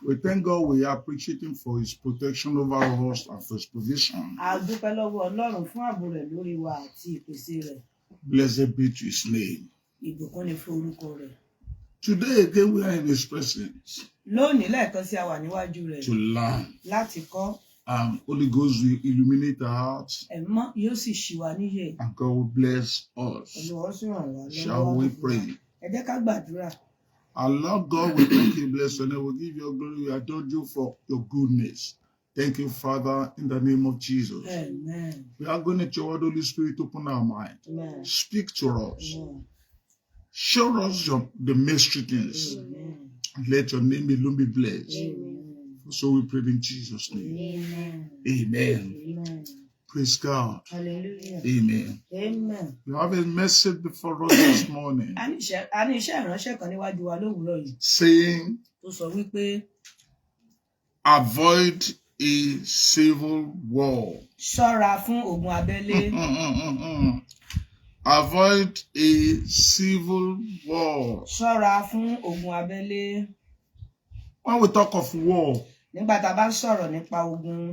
We thank God we appreciate Him for His protection over us and for His provision. Blessed be to His name. Today again we are in His presence to learn. Holy Ghost will illuminate our hearts and God will bless us. Shall we pray? Our Lord God, we thank you, bless you, and we give you glory. We adore you for your goodness. Thank you, Father, in the name of Jesus. Amen. We are going to your word, Holy Spirit, open our mind. Amen. Speak to us. Amen. Show us the mystery things. Amen. And let your name alone be blessed. Amen. So we pray in Jesus' name. Amen. Amen. Amen. Praise God. Hallelujah. Amen. Amen. You have a message before us this morning saying, avoid a civil war. Avoid a civil war. When we talk of war,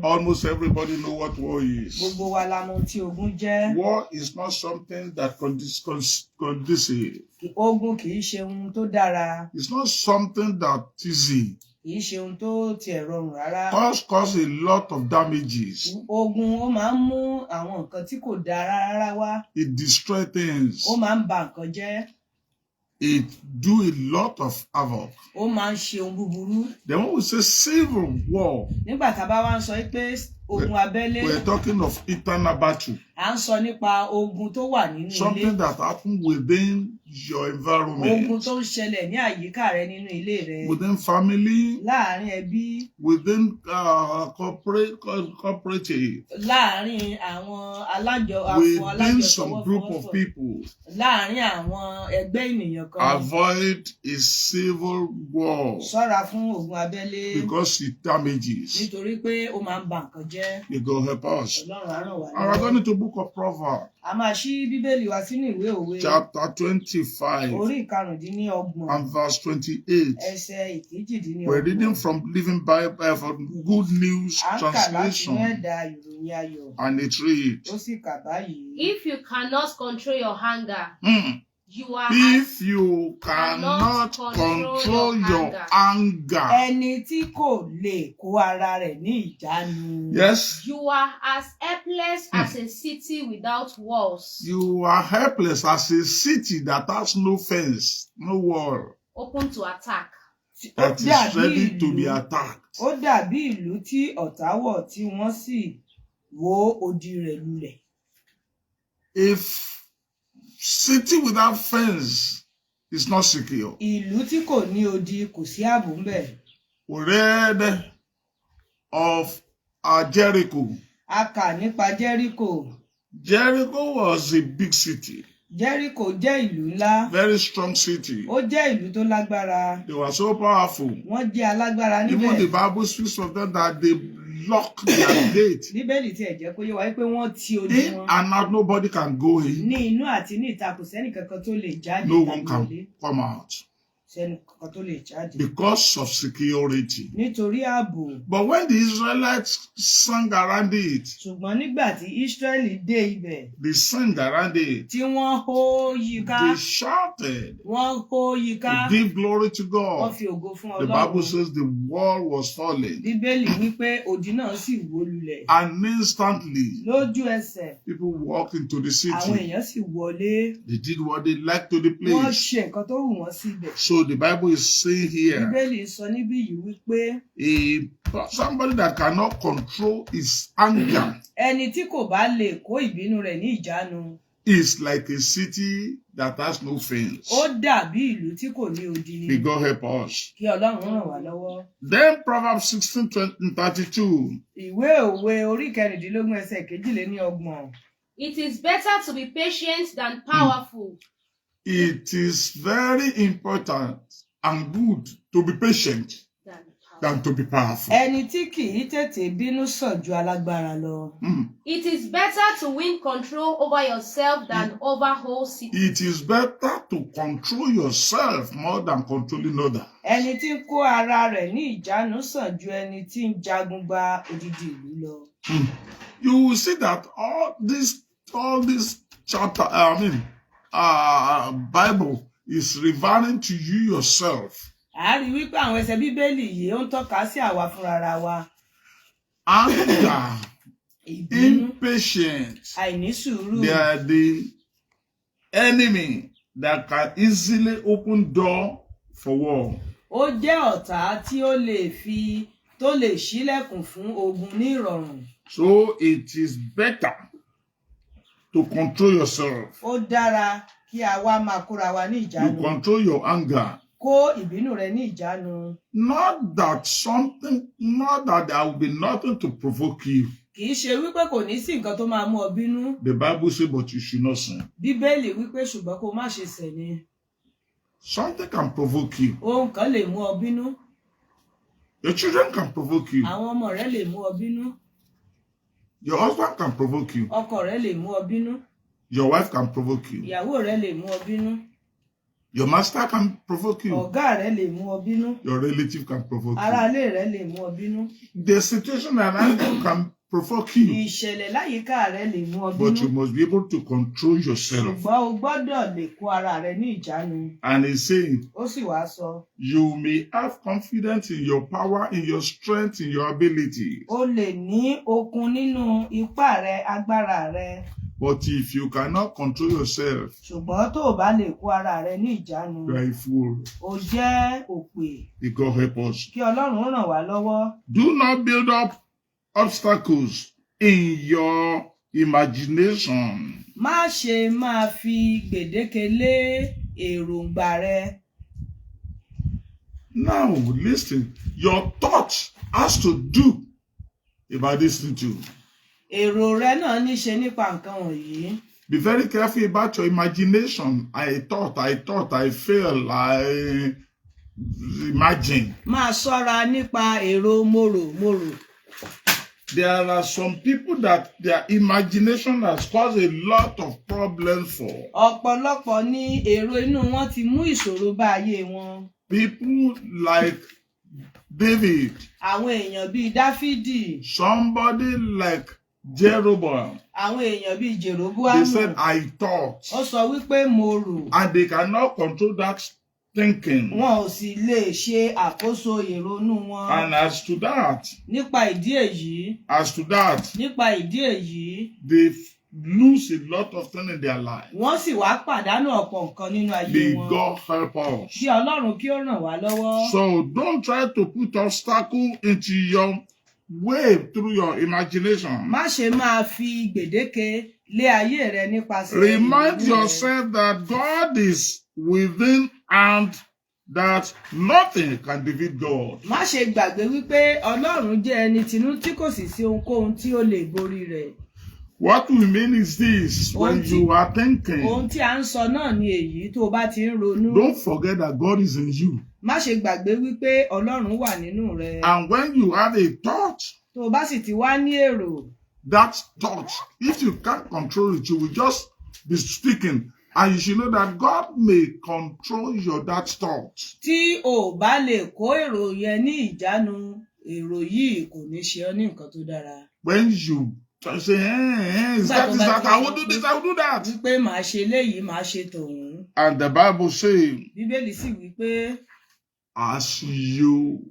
almost everybody know what war is. War is not something that conducive. It's not something that easy. Cause a lot of damages. It destroys things. It do a lot of havoc. Then when we say civil war, we're talking of internal battle. Something that happened within your environment, within family, within cooperative, within some group of people. Avoid a civil war because it damages. May God help us. And we're going to book of Proverbs, chapter 25 and verse 28. We're reading from Living Bible, from Good News Translation, and it reads, if you cannot control your anger, if you cannot control your anger, yes, you are as helpless as a city without walls. You are helpless as a city that has no fence, no wall, open to attack, that is ready to be attacked. If city without fence is not secure. We read of Jericho. Jericho was a big city. Very strong city. They were so powerful. Even the Bible speaks of them that they lock their gate. In and out, nobody can go in. No one can come out because of security. But when the Israelites sang around it, they sang around it, they shouted, they give glory to God. The Bible says the wall was falling, and instantly people walked into the city. They did what they liked to the place. So the Bible is saying here, somebody that cannot control his anger is like a city that has no fence. May God help us. Then Proverbs 16:32. It is better to be patient than powerful. It is very important and good to be patient than to be powerful. Ẹni tí kì í tètè bínú sàn ju alágbára lọ. It is better to win control over yourself than over whole city. It is better to control yourself more than controlling others. Ẹni tí ń kó ara rẹ̀ ní ìjánu sàn ju ẹni tí ń jagun gba odidi ìlú lọ. You will see that all this chapter, Bible is referring to you yourself. A rí wípé àwọn ẹsẹ̀ Bíbélì yìí ó ń tọ́ka sí àwa fúnra wa. Anger, impatience, àìnísùúrù. They are the enemy that can easily open door for war. Ó jẹ́ ọ̀tá tí ó lè ṣílẹ̀kùn fún ogun ní ìrọ̀rùn. So it is better to control yourself. Ó dára kí a wá máa kóra wa ní ìjánu. You control your anger. Kó ìbínú rẹ ní ìjánu. Not that there will be nothing to provoke you. Kì í ṣe wípé kò ní sí nǹkan tó máa mú ọ bínú. The Bible says, but you should not sin. Bíbélì wípé ṣùgbọ́n kó má ṣe ṣẹ̀ ni. Something can provoke you. Ohun kan lè mú ọ bínú. Your children can provoke you. Àwọn ọmọ rẹ lè mú ọ bínú. Your husband can provoke you. Ọkọ rẹ lè mú ọ bínú. Your wife can provoke you. Ìyàwó rẹ lè mú ọ bínú. Your master can provoke you. Ọ̀gá rẹ lè mú ọ bínú. Your relative can provoke you. Ará ilé rẹ lè mú ọ bínú. The situation around you can provoke you. Ìṣẹ̀lẹ̀ láyìíká rẹ lè mú ọ bínú. But you must be able to control yourself. Ṣùgbọ́n o gbọ́dọ̀ lè kó ara rẹ ní ìjánu. And he's saying, ó sì wá sọ. You may have confidence in your power, in your strength, in your ability. O lè ní okun nínú ipá rẹ, agbára rẹ. But if you cannot control yourself, ṣùgbọ́n tó o bá lè kó ara rẹ ní ìjánu, you are a fool. O jẹ́ òpè. May God help us. Kí Ọlọ́run ràn wá lọ́wọ́. Do not build up obstacles in your imagination. Má ṣe máa fi gbèdéke lé èròǹgbà rẹ. Now listen, your thought has to do about this thing too. Èrò rẹ náà ní ṣe nípa nǹkan wọ̀nyí. Be very careful about your imagination. I thought, I feel, I imagine. Máa ṣọ́ra nípa èrò mòrò. There are some people that their imagination has caused a lot of problems for. Ọ̀pọ̀lọpọ̀ ní èrò inú wọn ti mú ìṣòro bá ayé wọn. People like David. Àwọn èèyàn bíi Dáfídì. Somebody like Jeroboam. Àwọn èèyàn bíi Jeroboam. They said, I thought. Ó sọ wípé mo rò. And they cannot control that thinking. Wọn ò sì lè ṣe àkóso ìrònú wọn. And as to that. Nípa ìdí èyí. As to that. Nípa ìdí èyí. They lose a lot of things in their life. Wọ́n sì wá pàdánù ọ̀pọ̀ nǹkan nínú ayé May wọn. God help us. Kí Ọlọ́run kí ó ràn wá lọ́wọ́. So don't try to put obstacle into your way through your imagination. Má ṣe máa fi gbèdéke lé ayé rẹ nípasẹ̀. Remind yourself that God is within and that nothing can defeat God. Má ṣe gbàgbé wípé Ọlọ́run jẹ́ ẹni tinú tí kò sì sí ohunkóhun tí ó lè borí rẹ̀. What we mean is this, when you are thinking, ohun tí a ń sọ náà ni èyí tó o bá ti ń ronú. Don't forget that God is in you. Má ṣe gbàgbé wípé Ọlọ́run wà nínú rẹ. And when you have a thought, tó o bá sì ti wá ní èrò. That thought, if you can't control it, you will just be speaking. And you should know that God may control that thought. Tí o bá lè kó èrò yẹn ní ìjánu, èrò yìí kò ní ṣe ọ́ ní nǹkan tó dára. When you say, is that, I will do this, I will do that. Wípé màá ṣe léyìí, màá ṣe tòun. And the Bible says, Bíbélì sì wípé, as you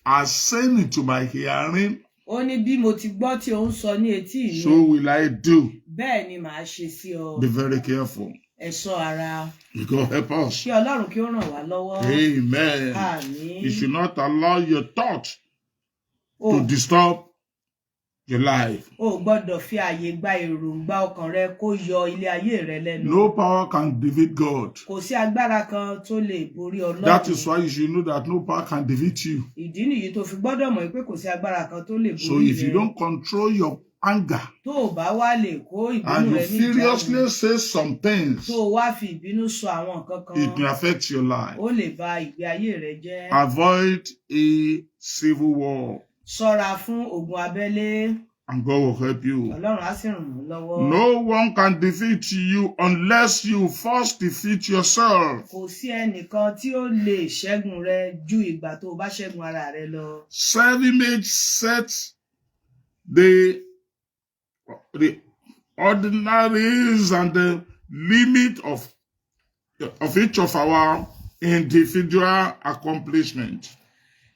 are saying it to my hearing, ó ní bí mo ti gbọ́ tí ó ń sọ ní etí mi. So will I do. Bẹ́ẹ̀ ni màá ṣe sí ọ. Be very careful. Ẹ ṣọ́ ara. May God help us. Kí Ọlọ́run kí ó ràn wá lọ́wọ́. Amen. Àmín. You should not allow your thought to disturb your life. O gbọ́dọ̀ fi àyè gba èròǹgbà ọkàn rẹ kó yọ ilé ayé rẹ lẹ́nu. No power can defeat God. Kò sí agbára kan tó lè borí Ọlọ́run. That is why you should know that no power can defeat you. Ìdí nìyí tó fi gbọ́dọ̀ mọ̀ pé kò sí agbára kan tó lè borí rẹ. So if you don't control your anger, and you furiously say some things, it may affect your life. Avoid a civil war, and God will help you. No one can defeat you unless you first defeat yourself. Self-image sets the ordinaries and the limit of each of our individual accomplishment.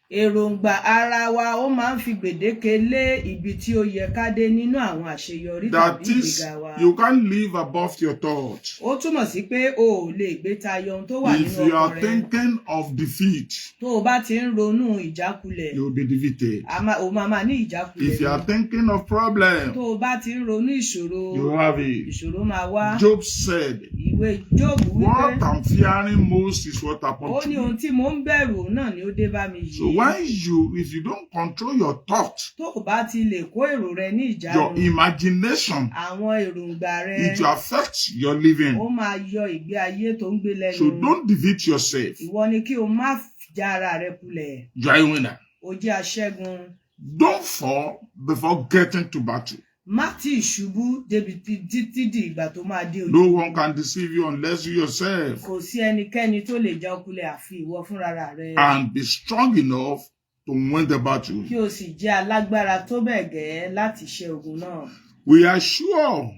Èròǹgbà ara wa ó máa ń fi gbèdéke lé ibi tí ó yẹ ká dé nínú àwọn àṣeyọrí tàbí ìgbéga wa. That is, you can't live above your thoughts. Ó túmọ̀ sí pé o ò lè gbé tayọ ohun tó wà nínú ọkàn rẹ. If you are thinking of defeat, tó o bá ti ń ronú ìjákulẹ̀, you will be defeated. O máa ní ìjákulẹ̀. If you are thinking of problem, tó o bá ti ń ronú ìṣòro, you have it. Ìṣòro máa wá. Job said, Ìwé Job wípé, what I'm fearing most is what happened to me. Ó ní ohun tí mò ń bẹ̀rù náà ni ó dé bá mi yìí. So if you don't control your thoughts, tó o bá ti lè kó èrò rẹ ní ìjánu, your imagination, àwọn èròǹgbà rẹ, it will affect your living. Ó máa yọ ìgbé ayé tó ń gbé lẹ́nu. So don't defeat yourself. Ìwọ ni kí o má já ara rẹ kulẹ̀. You are a winner. O jẹ́ aṣẹ́gun. Don't fall before getting to battle. Má tí ìṣubú débi títí di ìgbà tó máa dé ojú. No one can deceive you unless you yourself. Kò sí ẹnikẹ́ni tó lè já ọ kulẹ̀ àfi ìwọ fúnra rẹ. And be strong enough to win the battle. Kí o sì jẹ́ alágbára tó bẹ́ẹ̀ gẹ́ láti ṣe ogun náà. We are sure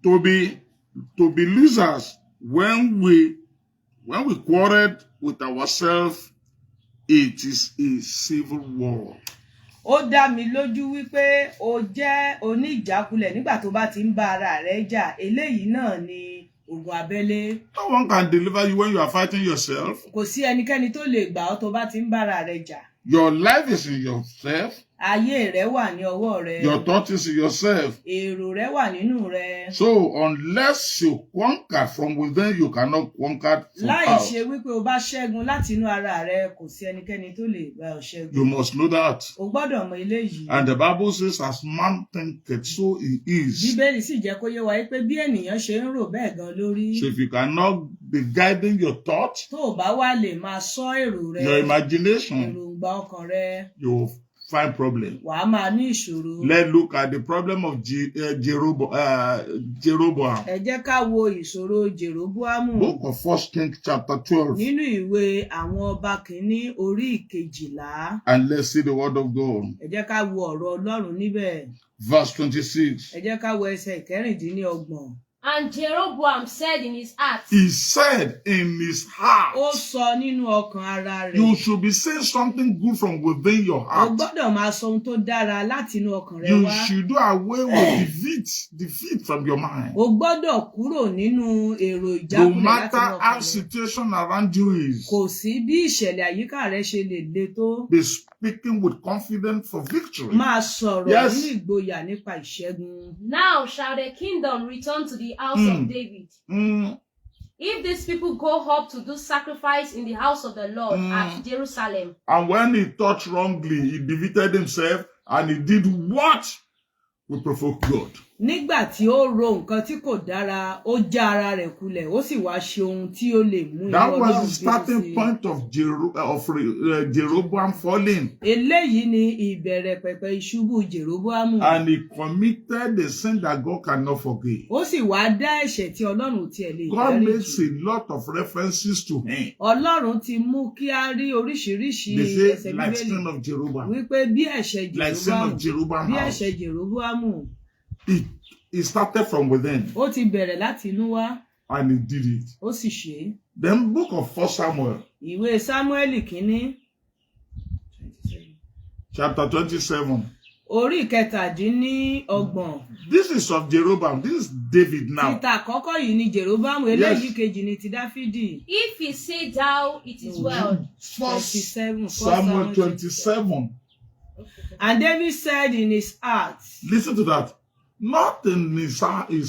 to be losers when we quarrel with ourselves. It is a civil war. Ó dá mi lójú wípé o jẹ́ oníjákulẹ̀ nígbà tó bá ti ń bá ara rẹ jà. Eléyìí náà ni ogun abẹ́lé. No one can deliver you when you are fighting yourself. Kò sí ẹnikẹ́ni tó lè gbà ọ́ tó bá ti ń bá ara rẹ jà. Your life is in yourself. Ayé rẹ wà ní ọwọ́ rẹ. Your thought is in yourself. Èrò rẹ wà nínú rẹ. So unless you conquer from within, you cannot conquer from out. Láì ṣe wípé o bá ṣẹ́gun láti inú ara rẹ, kò sí ẹnikẹ́ni tó lè bá ọ ṣẹ́gun. You must know that. O gbọ́dọ̀ mọ eléyìí. And the Bible says, as man thinketh, so he is. Bíbélì sì jẹ́ kó yé wa pé bí ènìyàn ṣe ń rò bẹ́ẹ̀ gan lórí. So if you cannot be guiding your thought, tó o bá wá lè máa sọ èrò rẹ, your imagination, èròǹgbà ọkàn rẹ, you find problem. Wàá máa ní ìṣòro. Let's look at the problem of Jeroboam. Ẹ jẹ́ ká wo ìṣòro Jeroboamu. Book of 1 Kings chapter 12. Nínú ìwé àwọn ọba kìíní orí 12. And let's see the word of God. Ẹ jẹ́ ká wo ọ̀rọ̀ Ọlọ́run níbẹ̀. Verse 26. Ẹ jẹ́ ká wo ẹsẹ̀ 26. And Jeroboam said in his heart. He said in his heart. Ó sọ nínú ọkàn ara rẹ̀. You should be saying something good from within your heart. O gbọ́dọ̀ máa sọ ohun tó dára láti inú ọkàn rẹ wá. You should do away with defeat from your mind. O gbọ́dọ̀ kúrò nínú èrò ìjákulẹ̀ láti No inú ọkàn rẹ. matter how situation around you is. Kò sí bí ìṣẹ̀lẹ̀ àyíká rẹ ṣe lè le tó. Be speaking with confidence for victory. Máa sọ̀rọ̀ nínú ìgboyà nípa ìṣẹ́gun. Now shall the kingdom return to the house of David. If these people go up to do sacrifice in the house of the Lord at Jerusalem. And when he thought wrongly, he defeated himself and he did what would provoke God. Nígbà tí ó ro nǹkan tí kò dára, ó já ara rẹ̀ kulẹ̀, ó sì wá ṣe ohun tí ó lè mú inú Ọlọ́run bí. That was the starting point of Jeroboam falling. Eléyìí ni ìbẹ̀rẹ̀ pẹ̀pẹ̀ ìṣubú Jeroboamu. And he committed the sin that God cannot forgive. Ó sì wá dá ẹ̀ṣẹ̀ tí Ọlọ́run tiẹ̀ lè dáríjì. God makes a lot of references to him. Ọlọ́run ti mú kí a rí oríṣiríṣi ẹsẹ̀ Bíbélì. Like sin of Jeroboam. Wípé bí ẹ̀ṣẹ̀ Jeroboamu. Like sin of Jeroboam. Bí ẹ̀ṣẹ̀ Jeroboamu. It started from within. Ó ti bẹ̀rẹ̀ láti inú wá. And he did it. Ó sì ṣe é. Then book of 1 Samuel. Ìwé Sámúẹ́lì kìíní. Chapter 27. Orí 27. This is of Jeroboam. This is David now. Títà àkọ́kọ́ yìí ni Jeroboamu, eléyìí kejì ni ti Dáfídì. If he say thou, it is well. 1 Samuel 27. And David said in his heart. Listen to that. Not in his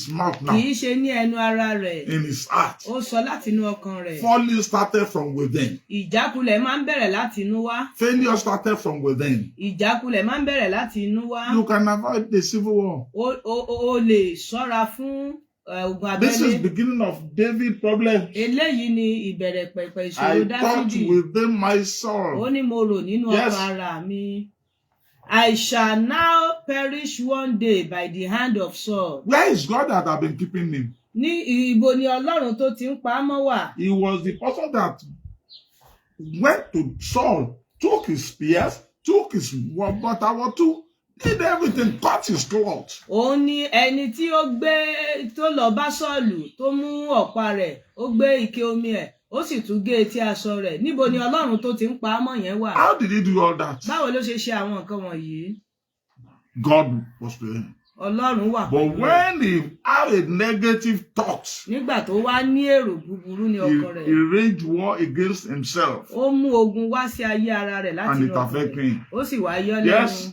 mouth now. Kì í ṣe ní ẹnu ara rẹ̀. In his heart. Ó sọ láti inú ọkàn rẹ̀. Falling started from within. Ìjákulẹ̀ máa ń bẹ̀rẹ̀ láti inú wá. Failure started from within. Ìjákulẹ̀ máa ń bẹ̀rẹ̀ láti inú wá. You can avoid the civil war. O lè ṣọ́ra fún ogun abẹ́lé. This is beginning of David problem. Eléyìí ni ìbẹ̀rẹ̀ pẹ̀pẹ̀ ìṣòro Dáfídì. I thought within my soul. Ó ní mo rò nínú ọkàn ara mi. I shall now perish one day by the hand of Saul. Where is God that have been keeping him? Ní ibo ni Ọlọ́run tó ti ń pa á mọ́ wà? He was the person that went to Saul, took his spears, took his water, did everything, cut his cloth. Òun ni ẹni tí ó gbé tó lọ bá Sọ́ọ̀lù tó mú ọ̀pá rẹ̀, ó gbé ike omi ẹ̀, ó sì tún gé etí aṣọ rẹ̀. Níbo ni Ọlọ́run tó ti ń pa á mọ́ yẹn wà? How did he do all that? Báwo ló ṣe ṣe àwọn nǹkan wọ̀nyí? God was with him. Ọlọ́run wà pẹ̀lú rẹ̀. But when he had a negative thought, nígbà tó wá ní èrò búburú ní ọkàn rẹ̀, he waged war against himself. Ó mú ogun wá sí ayé ara rẹ̀ láti and it affected him. Ó sì wá yọ lẹ́nu. Yes.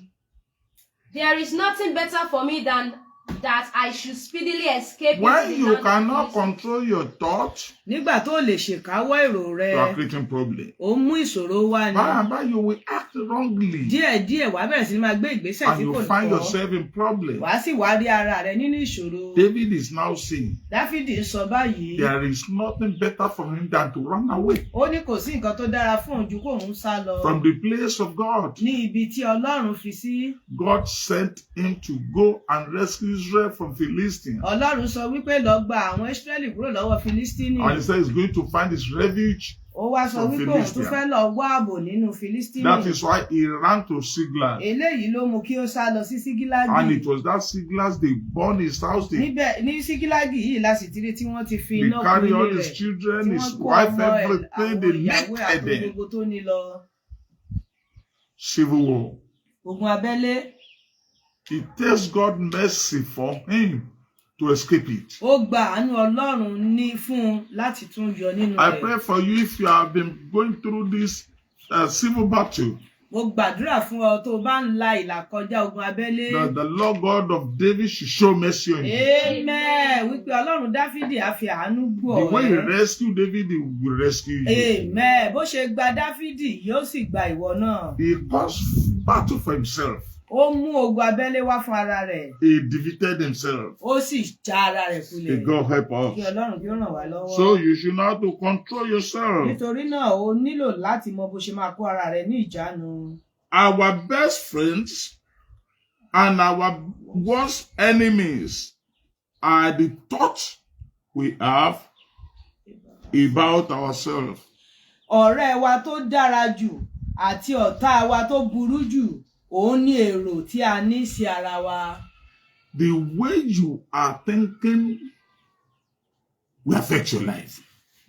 There is nothing better for me than that I should speedily escape. When you cannot control your thoughts, nígbà tó lè ṣèkáwọ́ èrò rẹ̀, you are creating problem. Ó mú ìṣòro wá ni. Báyà you will act wrongly. Díẹ̀díẹ̀ wàá bẹ̀rẹ̀ sí ní máa gbé ìgbésẹ̀ tí kò ní tọ́. And you find yourself in problem. Wàá sì wá rí ara rẹ̀ nínú ìṣòro. David is now saying, Dáfídì sọ báyìí. There is nothing better for him than to run away. Ó ní kò sí nǹkan tó dára fún òun ju kó òun sá lọ. From the place of God. Ní ibi tí Ọlọ́run fi sí. God sent him to go and rescue Israel from Philistines. Ọlọ́run sọ wípé lọ gba àwọn Ísírẹ́lì kúrò lọ́wọ́ Fílístínì. And he said he's going to find his refuge. Ó wá sọ wípé òun tún fẹ́ lọ wá ààbò nínú Fílístínì. That is why he ran to Siglag. Eléyìí ló mú kí ó sá lọ sí Sígílágì. And it was that Siglag they burned his house. Níbẹ̀ ní Sígílágì yìí láti tiri tí wọ́n ti fi iná kún ilé rẹ̀. They carry all his children, his wife, everything. They naked them. Gbogbo tó ní lọ. Civil war. Ogun abẹ́lé. It takes God mercy for him to escape it. Ó gba àánú Ọlọ́run ní fún un láti tún yọ nínú rẹ̀. I pray for you if you have been going through this civil battle. Mo gbàdúrà fún ọ tó bá ń la ìlà kọjá ogun abẹ́lé. That the Lord God of David should show mercy on you. Amen. Wípé Ọlọ́run Dáfídì á fi àánú gbọ́ ẹ. The way he rescued David, he will rescue you. Amen. Bó ṣe gba Dáfídì, yóò sì gba ìwọ náà. He caused battle for himself. Ó mú ogun abẹ́lé wá fún ara rẹ̀. He defeated himself. Ó sì já ara rẹ̀ kulẹ̀. May God help us. Kí Ọlọ́run kí ó ràn wá lọ́wọ́. So you should know how to control yourself. Nítorí náà o nílò láti mọ bó ṣe máa kó ara rẹ̀ ní ìjánu. Our best friends and our worst enemies are the thoughts we have about ourselves. Ọ̀rẹ́ wa tó dára jù àti ọ̀tá wa tó burú jù. Òun ní èrò tí a ní sí ara wa. The way you are thinking will affect your life.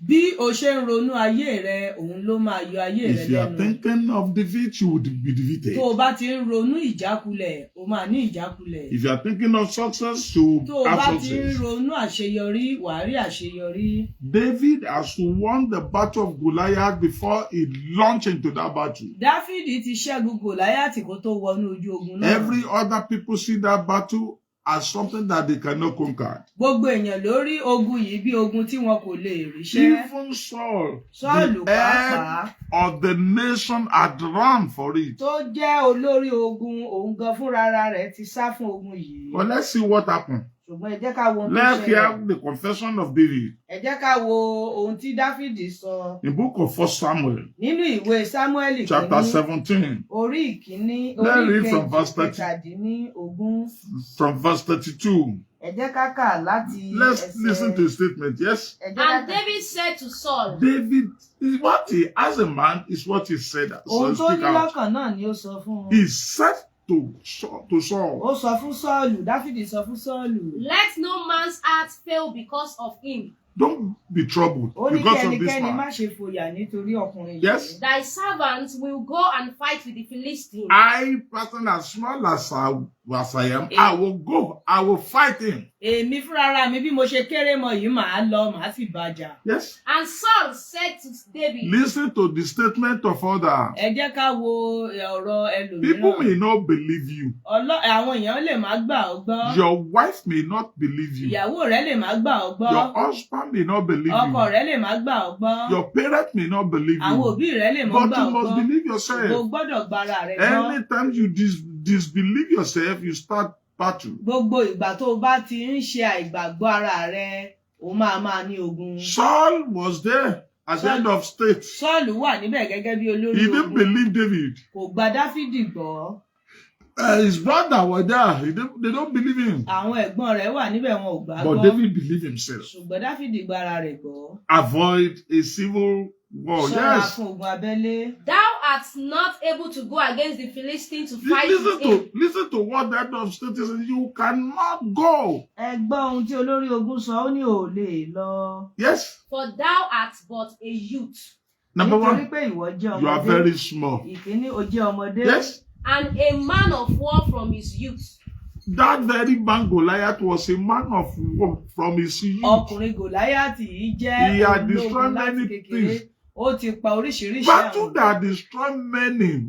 Bí o ṣe ń ronú ayé rẹ, òun ló máa yọ ayé rẹ lẹ́nu. If you are thinking of defeat, you will be defeated. Tó o bá ti ń ronú ìjákulẹ̀, o máa ní ìjákulẹ̀. If you are thinking of success, you have success. Tó o bá ti ń ronú àṣeyọrí, wàá rí àṣeyọrí. David has won the battle of Goliath before he launched into that battle. Dáfídì ti ṣẹ́gun Gòláyátì kó tó wọnú ojú ogun náà. Every other people see that battle as something that they cannot conquer. Gbogbo èèyàn ló rí ogun yìí bí ogun tí wọn kò lè ríṣẹ́. Even Saul, Sọ́ọ̀lù the pàápàá, head of the nation, had run for it. tó jẹ́ olórí ogun, òun gan fúnra rẹ̀ ti sá fún ogun yìí. But let's see what happened. Ṣùgbọ́n ẹ jẹ́ ká wo ohun tó Let's ṣẹlẹ̀. hear the confession of David. Ẹ jẹ́ ká wo ohun tí Dáfídì sọ. In the book of 1 Samuel, Nínú ìwé Sámúẹ́lì chapter 17, orí ìkíní, Let's orí read from verse ìkejì 30. kẹtàdínlógún. from verse 32. Ẹ jẹ́ ká kà láti Let's listen to his statement. Yes? Ẹ jẹ́ ká And David said to Saul, David, is what he, as a man, is what he said. ohun So tó speak ní out. lọ́kàn náà ni ó sọ fún un. He said to Saul, Ó sọ fún Sọ́ọ̀lù, Dáfídì sọ fún Sọ́ọ̀lù. let no man's heart fail because of him. Don't be troubled because of this man. Yes. Thy servants will go and fight with the Philistines. I, person as small as I am, I will go. I will fight him. Èmi fúnra mi bí mo ṣe kéré mọ yìí màá lọ màá sì bàjà. Yes. And Saul said to David. Listen to the statement of others. Ẹ jẹ́ ká wo ọ̀rọ̀ ẹlòmíràn. People may not believe you. Àwọn èèyàn lè má gbà ọ́ gbọ́. Your wife may not believe you. Ìyàwó rẹ lè má gbà ọ́ gbọ́. Your husband may not believe you. Ọkọ rẹ lè má gbà ọ́ gbọ́. Your parents may not believe you. Àwọn òbí rẹ lè má gbà ọ́ gbọ́. But you must believe yourself. O gbọ́dọ̀ gbára rẹ gbọ́. Anytime you disbelieve yourself, you start battle. Gbogbo ìgbà tó o bá ti ń ṣe àìgbàgbọ́ ara rẹ, o máa ní ogun. Saul was there at the end of state. Saul wà níbẹ̀ gẹ́gẹ́ bí olórí ogun. He didn't believe David. Kò gba Dáfídì gbọ́. His brother were there. They don't believe him. Àwọn ẹ̀gbọ́n rẹ̀ wà níbẹ̀ wọn ò gbà gbọ́. But David believed himself. Ṣùgbọ́n Dáfídì gba ara rẹ̀ gbọ́. Avoid a civil war. Ṣọ́ra Yes. fún ogun abẹ́lé. Thou art not able to go against the Philistines to fight with him. Listen to what the head of state is. You cannot go. Ẹ gbọ́ ohun tí olórí ogun sọ, ó ní ò lè lọ. Yes. For thou art but a youth. Number one, Nítorí pé ìwọ jẹ́ ọmọdé. you are very small. Ìkíní, o jẹ́ ọmọdé. Yes. And a man of war from his youth. That very man Goliath was a man of war from his youth. Ọkùnrin Gòláyátì yìí jẹ́ He had ológun destroyed láti many kékeré. things. Ó ti pa oríṣiríṣi Battle àwọn. that destroy many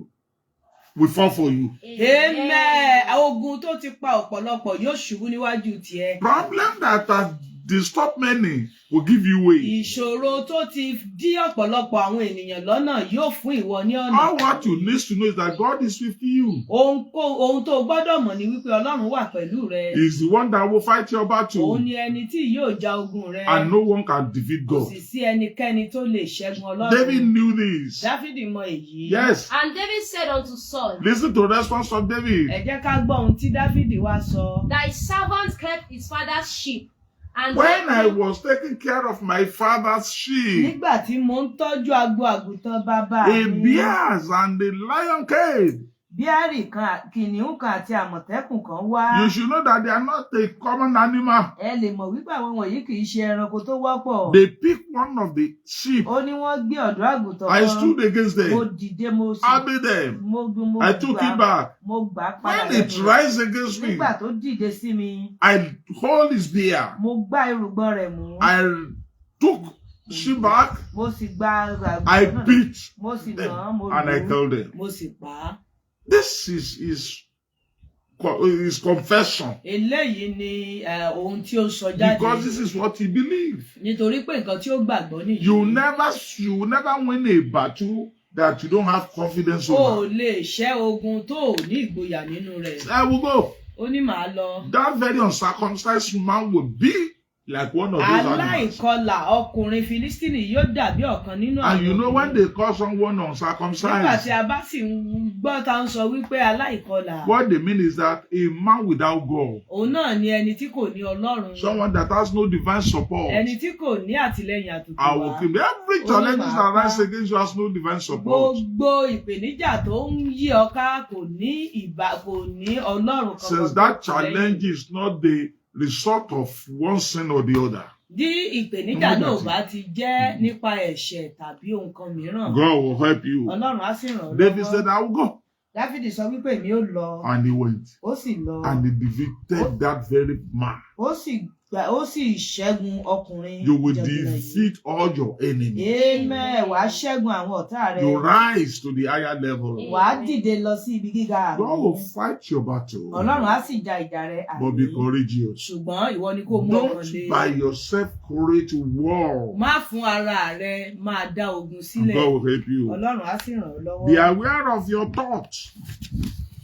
will fall for you. Amen. Ogun tó ti pa ọ̀pọ̀lọpọ̀ yóò ṣubú níwájú tiẹ̀. Problem that has disturbed many will give you way. Ìṣòro tó ti dí ọ̀pọ̀lọpọ̀ àwọn ènìyàn lọ́nà yóò fún ìwọ ní ọ̀nà. All what you need to know is that God is with you. Ohun tó gbọ́dọ̀ mọ̀ ni wípé Ọlọ́run wà pẹ̀lú rẹ. He is the one that will fight your battle. Òun ni ẹni tí yóò ja ogun rẹ. And no one can defeat Kò God. sì sí ẹnikẹ́ni tó lè ṣẹ́gun Ọlọ́run. David knew this. Dáfídì mọ èyí. Yes. And David said unto Saul. Listen to the response of David. Ẹ jẹ́ ká gbọ́ ohun tí Dáfídì wá sọ. Thy servant kept his father's sheep. And When I was taking care of my father's sheep, Nígbà tí mo ń tọ́jú agbo àgùntàn bàbá a mi. bears and a lion came. Bíárì kan, kìnìún kan àti àmọ̀tẹ́kùn kan wá. You should know that they are not a common animal. Ẹ lè mọ̀ wípé àwọn wọ̀nyí kì í ṣe ẹranko tó wọ́pọ̀. They picked one of the sheep. Ó ní wọ́n gbé ọ̀dọ́ àgùntàn I kan. stood against Mo them. dìde mo sì. I beat them. I took it back. Mo gbà á padà When it lẹ́nu. rise against me, Nígbà tó dìde sí mi, I hold his beard. mo gbá irùngbọ̀n rẹ̀ mú. I took she back. Mo sì gba àgùntàn I náà. beat Mo sì nà them án, mo and I lù ú. killed them. Mo sì pa á. This is confession. Eléyìí ni ohun tí ó sọ jáde. Because this is what he believed. Nítorí pé nǹkan tí ó gbàgbọ́ nìyí. You will never win a battle that you don't have confidence O over. lè ṣẹ́ ogun tó ò ní ìgboyà nínú rẹ̀. I will go. Ó ní màá lọ. That very uncircumcised man will be like one of those animals. Aláìkọlà ọkùnrin Filistini yóò dàbí ọ̀kan nínú àwọn. And you know when they call someone Nígbà tí uncircumcised, a bá sì ń gbọ́ tá ń sọ wípé aláìkọlà. what they mean is that a man without God, Òun náà ni ẹni tí kò ní Ọlọ́run. someone that has no divine support, Ẹni tí kò ní àtìlẹ́yìn àtòkè I will wá. kill him. Every challenge that rises against you has no divine support. Gbogbo ìpèníjà tó ń yí ọ ká kò ní Ọlọ́run kankan. Since that challenge is not the result of one sin or the other, Bí ìpèníjà náà bá ti jẹ́ nípa ẹ̀ṣẹ̀ tàbí ohun kan mìíràn. God will help you. Ọlọ́run á sì ràn ọ́ David lọ́wọ́. said, I will go. Dáfídì sọ wípé èmi ó lọ. And he went. Ó sì lọ. And he defeated that very man. Ó sì ṣẹ́gun ọkùnrin. You will jẹ̀gbìnà yìí. defeat all your enemies. Amen. Wàá ṣẹ́gun àwọn ọ̀tá rẹ. You rise to the higher level. Wàá dìde lọ sí ibi gíga. God will fight your battle. Ọlọ́run á sì ja ìjà rẹ. But be courageous. Ṣùgbọ́n ìwọ ni kó mú Don't ọkàn lé. by yourself courage war. Má fún ara rẹ máa dá ogun And sílẹ̀. God will help you. Ọlọ́run á sì ràn ọ́ lọ́wọ́. Be aware of your thoughts.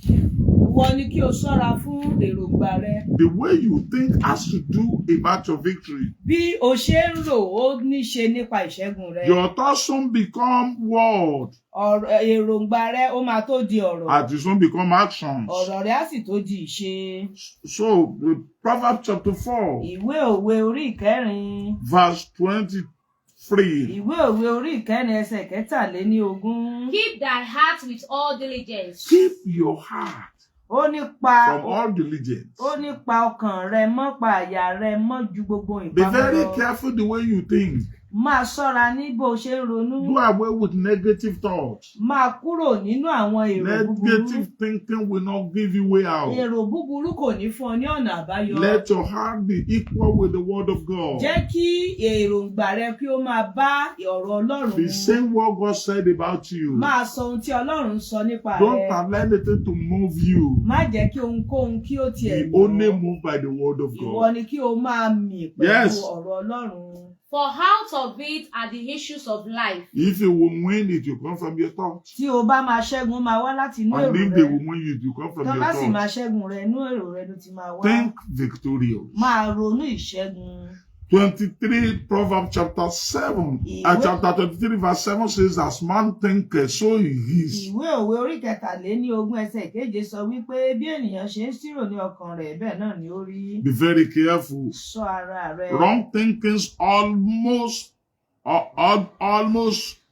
Ìwọ ni kí o ṣọ́ra fún èròǹgbà rẹ. The way you think has to do about your victory. Bí o ṣe ń rò ó ní ṣe nípa ìṣẹ́gun rẹ. Your thoughts soon become word. Èròǹgbà rẹ ó máa tó di ọ̀rọ̀. And it soon become actions. Ọ̀rọ̀ rẹ á sì tó di ìṣe. So, Proverbs chapter 4, Ìwé òwe orí ìkẹrin. verse 23. Ìwé òwe orí ìkẹrin ẹsẹ̀ 23. Keep thy heart with all diligence. Keep your heart Ó nípa from all diligence. Ó nípa ọkàn rẹ mọ́, pa àyà rẹ mọ́ ju gbogbo ìpamọ́ lọ. Be very careful the way you think. Máa ṣọ́ra ní bó ṣe ń ronú. Do away with negative thoughts. Máa kúrò nínú àwọn èrò búburú. Negative thinking will not give you way out. Èrò búburú kò ní fún ọ ní ọ̀nà àbáyọ. Let your heart be equal with the word of God. Jẹ́ kí èròǹgbà rẹ kí ó máa bá ọ̀rọ̀ Ọlọ́run mu. Be saying what God said about you. Máa sọ ohun tí Ọlọ́run sọ nípa rẹ. Don't allow anything to move you. Má jẹ́ kí ohunkóhun kí ó tiẹ̀ Be only moved by the word of Ìwọ God. ni kí o máa mì pẹ̀lú ọ̀rọ̀ Ọlọ́run. For out of it are the issues of life. If you will win, it will come from your thoughts. Tí o bá máa ṣẹ́gun, ó máa wá láti inú èrò And rẹ. if they will win you, it will come from Tó your bá sì máa thoughts. ṣẹ́gun rẹ, inú èrò rẹ ló ti máa wá. Think victorious. Máa ronú ìṣẹ́gun. 23 Proverbs chapter 7 chapter 23 verse 7 says, as man thinketh, so he is. Ìwé òwe orí 23:7 sọ wípé bí ènìyàn ṣe ń ṣírò ní ọkàn rẹ̀ bẹ́ẹ̀ náà ni ó rí. Be very careful. Ṣọ́ ara rẹ. Wrong thinkings almost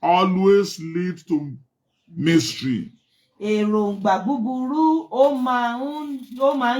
always lead to mystery. Èròǹgbà búburú ó máa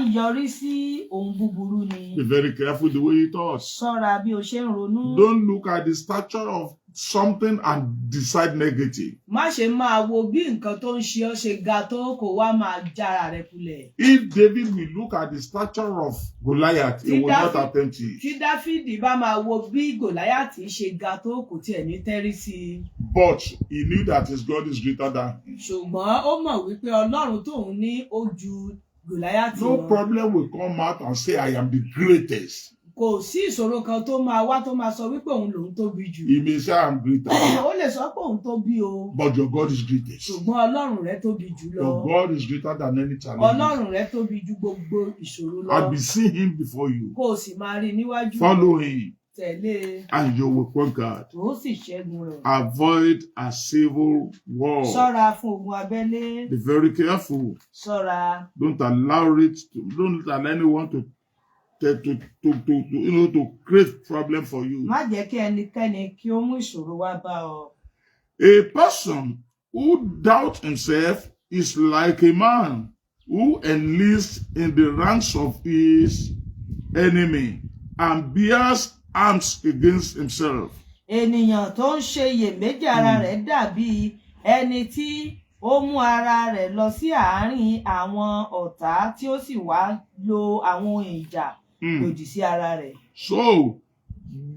ń yọrí sí ohun búburú ni. Be very careful the way you thought. Ṣọ́ra bí o ṣe ń ronú. Don't look at the stature of something and decide negative. Má ṣe máa wo bí nǹkan tó ń ṣe ọ́ ṣe ga tó kò wá máa jára rẹ kulẹ̀. If David will look at the stature of Goliath, he will not attempt it. Tí Dáfídì bá máa wo bí Gòláyàtì ṣe ga tó kò tiẹ̀ ní tẹ́rí sí i. But he knew that his God is greater than him. Ṣùgbọ́n ó mọ̀ wípé Ọlọ́run tóun ní ó ju Gòláyàtì lọ. No problem will come out and say, I am the greatest. Kò sí ìṣòro kan tó máa wá tó máa sọ wípé òun lòun tóbi jù. He may say, I am greater. Ó lè sọ pé òun tóbi o. But your God is greatest. Ṣùgbọ́n Ọlọ́run rẹ tóbi jù lọ. Your God is greater than any challenge. Ọlọ́run rẹ tóbi ju gbogbo ìṣòro lọ. I'll be seeing him before you. Kó o sì máa rí níwájú. Follow him. Tẹ̀lé. And you will conquer. Ó sì ṣẹ́gun rẹ̀. Avoid a civil war. Ṣọ́ra fún ogun abẹ́lé. Be very careful. Ṣọ́ra. Don't allow anyone to create problem for you. Má jẹ́ kí ẹnikẹ́ni kí ó mú ìṣòro wá bá ọ. A person who doubts himself is like a man who enlists in the ranks of his enemy and bears arms against himself. Ènìyàn tó ń ṣe iyèméjì ara rẹ̀ dàbí ẹni tí ó mú ara rẹ̀ lọ sí àárín àwọn ọ̀tá tí ó sì wá lo àwọn ohun ìjà lòdì sí ara rẹ̀. So,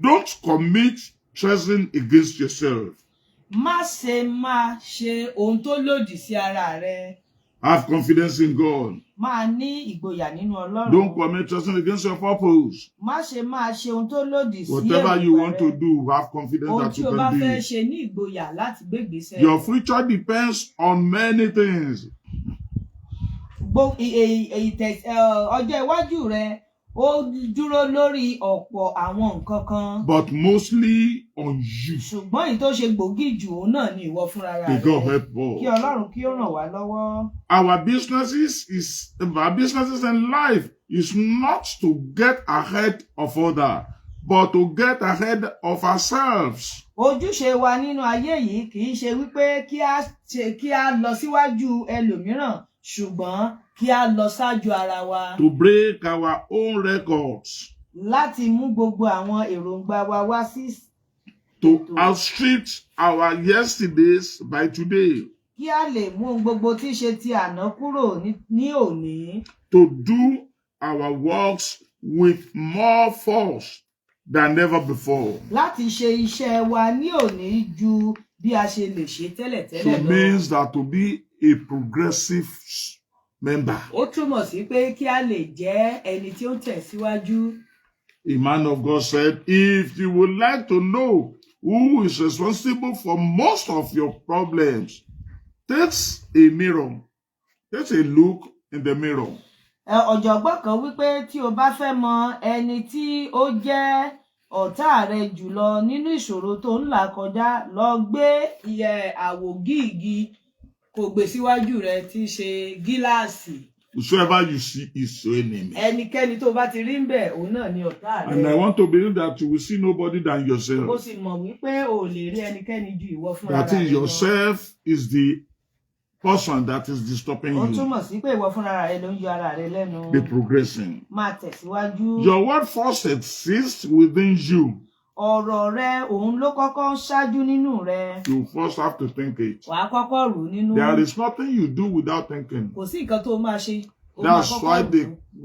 don't commit treason against yourself. Má ṣe máa ṣe ohun tó lòdì sí ara rẹ̀. Have confidence in God. Máa ní ìgboyà nínú Ọlọ́run. Don't commit treason against your purpose. Má ṣe máa ṣe ohun tó lòdì sí whatever you want to do, have confidence that you ohun tí o bá can fẹ́ do. ṣe ní ìgboyà láti gbé ìgbésẹ̀. Your future depends on many things. Ọjọ́ iwájú rẹ ó dúró lórí ọ̀pọ̀ àwọn nǹkan kan. But mostly on you. Ṣùgbọ́n èyí tó ṣe gbòógì jù òun náà ni ìwọ fúnra rẹ. May God help Kí us. Ọlọ́run kí ó ràn wá lọ́wọ́. Our businesses in life is not to get ahead of others, but to get ahead of ourselves. Ojúṣe wa nínú ayé yìí kì í ṣe wípé kí a lọ síwájú ẹlòmíràn, ṣùgbọ́n kí a lọ ṣáájú ara wa. To break our own records. Láti mú gbogbo àwọn èròǹgbà wa wá sí. To outstrip our yesterdays by today. Kí a lè mú gbogbo tí ṣe ti àná kúrò ní òní. To do our works with more force than ever before. Láti ṣe iṣẹ́ wa ní òní ju bí a ṣe lè ṣe tẹ́lẹ̀tẹ́lẹ̀ lọ. So means that to be a progressive member. Ó túmọ̀ sí pé kí a lè jẹ́ ẹni tí ó tẹ̀síwájú. A man of God said, if you would like to know who is responsible for most of your problems, take a mirror. Take a look in the mirror. Ọ̀jọ̀gbọ́n kan wípé tí o bá fẹ́ mọ ẹni tí ó jẹ́ ọ̀tá rẹ jùlọ nínú ìṣòro tó ń là kọjá, lọ gbé àwògíìgì kò gbé síwájú rẹ tí í ṣe gíláàsì. Whosoever you see is your enemy. Ẹnikẹ́ni tó bá ti rí ń bẹ̀, òun náà ni ọ̀tá rẹ. And I want to believe that you will see nobody than Ó yourself. sì mọ̀ wípé o lè rí ẹnikẹ́ni ju ìwọ fúnra rẹ lọ. That is, yourself is the person that is disturbing Ó you. túmọ̀ sí pé ìwọ fúnra rẹ ló ń yọ ara rẹ lẹ́nu. Be progressing. Máa tẹ̀síwájú. Your word first exists within you. Ọ̀rọ̀ rẹ òun ló kọ́kọ́ ń ṣáájú nínú rẹ. You first have to think it. Wàá kọ́kọ́ rò nínú. There is nothing you do without thinking. Kò sí nǹkan tó máa ṣe.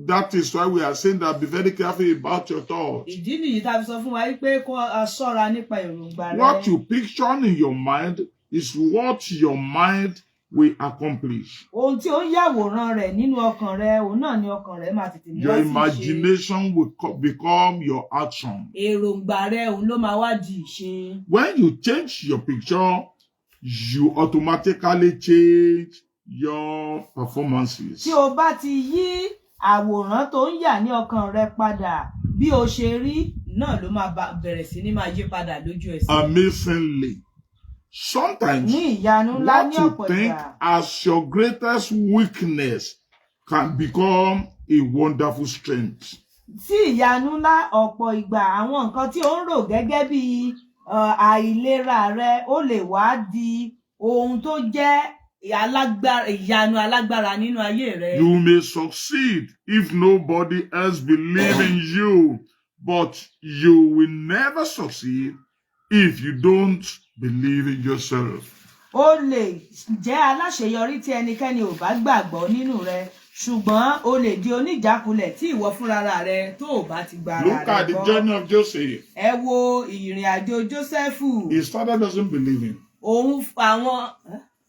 That is why we are saying that be very careful about your thoughts. Ìdí nìyí tá a fi sọ fún wa pé kó a ṣọ́ra nípa èròǹgbà rẹ. What you picture in your mind is what your mind will accomplish. Ohun tí ó ń yàwòrán rẹ̀ nínú ọkàn rẹ, òun náà ni ọkàn rẹ máa tètè ní Your láti ṣe. imagination will become your action. Èròǹgbà rẹ òun ló máa wá di ìṣe. When you change your picture, you automatically change your performances. Tí o bá ti yí àwòrán tó ń yà ní ọkàn rẹ padà, bí o ṣe rí náà ló máa bẹ̀rẹ̀ sí ní máa yí padà lójú ẹsẹ̀. Amazingly, sometimes Ní ìyanu ńlá what ní you ọ̀pọ̀ think ìgbà. as your greatest weakness can become a wonderful strength. Sí ìyanu ńlá ọ̀pọ̀ ìgbà àwọn nǹkan tí ó ń rò gẹ́gẹ́ bí àìlera rẹ ó lè wá di ohun tó jẹ́ ìyanu alágbára nínú ayé rẹ. You may succeed if nobody else believes in you, but you will never succeed if you don't believe in yourself. O lè jẹ́ aláṣeyọrí tí ẹnikẹ́ni ò bá gbàgbọ́ nínú rẹ, ṣùgbọ́n o lè di oníjákulẹ̀ tí ìwọ fúnra rẹ tó ò bá ti gba ara rẹ gbọ́. Look at the journey of Joseph. Ẹ wo ìrìn àjò Jósẹ́fù. His father doesn't believe him.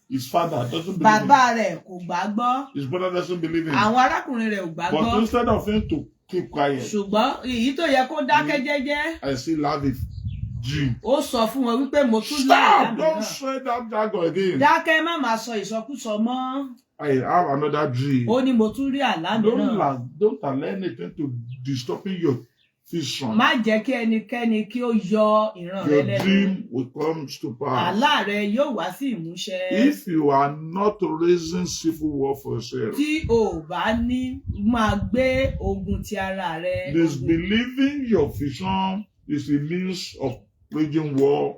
His father doesn't believe Bàbá him. rẹ̀ kò gbàgbọ́. His brother doesn't believe him. Àwọn arákùnrin rẹ̀ ò gbàgbọ́. But instead of him to keep quiet, Ṣùgbọ́n èyí tó yẹ kó dákẹ́ jẹ́jẹ́. I still have a dream. Ó sọ fún wọn wípé mo tún Stop! láàlá Don't mìíràn. say that jargon again. Dákẹ́ má máa sọ ìsọkúsọ mọ́. I have another dream. Ó ní mo tún rí àlá mìíràn. Don't allow anything to disturbing your vision. Má jẹ́ kí ẹnikẹ́ni kí ó yọ ìran rẹ Your lẹ́nu. dream will come to pass. Àlá rẹ yóò wá sí ìmúṣẹ. If you are not raising civil war for yourself, Tí o bá ní máa gbé ogun ti ara rẹ. disbelieving your vision is a means of waging war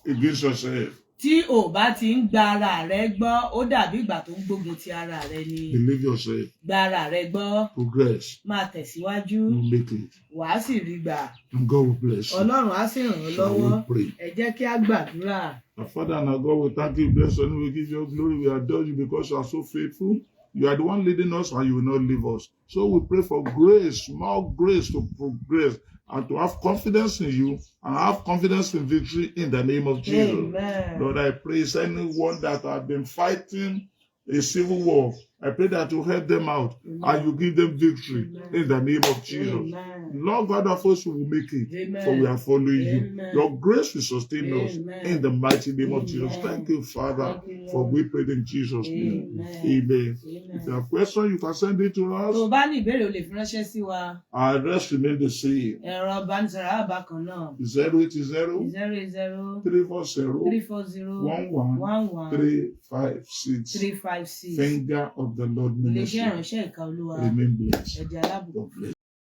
against yourself. Tí o bá ti ń gba ara rẹ gbọ́, ó dàbí ìgbà tó ń gbógun ti ara rẹ ni. Believe yourself. Gba ara rẹ gbọ́. Progress. Máa tẹ̀síwájú. You make it. Wàá sì rí gbà. And God will bless you. Ọlọ́run á sì ràn ọ́ Shall lọ́wọ́. we pray? Ẹ jẹ́ kí á gbàdúrà. Our Father and our God, we thank you, bless your name, we give you glory, we adore you because you are so faithful. You are the one leading us and you will not leave us. So we pray for grace, more grace to progress and to have confidence in you and have confidence in victory in the name of Jesus. Amen. Lord, I pray anyone that have been fighting a civil war, I pray that you help them out and you give them victory in the name of Jesus. Amen. Lord God of hosts, we will make it, Amen. for we are following you. Amen. Your grace will sustain us Amen. in the mighty name of Jesus. Amen. Thank you, Father, Thank you, Lord. for we pray in Jesus' name. Amen. Amen. Amen. If you have questions, you can send it to Tó us. o bá ní ìbéèrè o lè fi ránṣẹ́ sí wa. Our address remains the same. Ẹ̀rọ ìbánisọ̀rọ̀ àbákan náà. 080 080 340 340 11 356. 356. Finger of the Lord Iléeṣẹ́ ministry. ìránṣẹ́ ìka Olúwa. Remain blessed. Ẹ̀jẹ̀ alábùkún. God bless.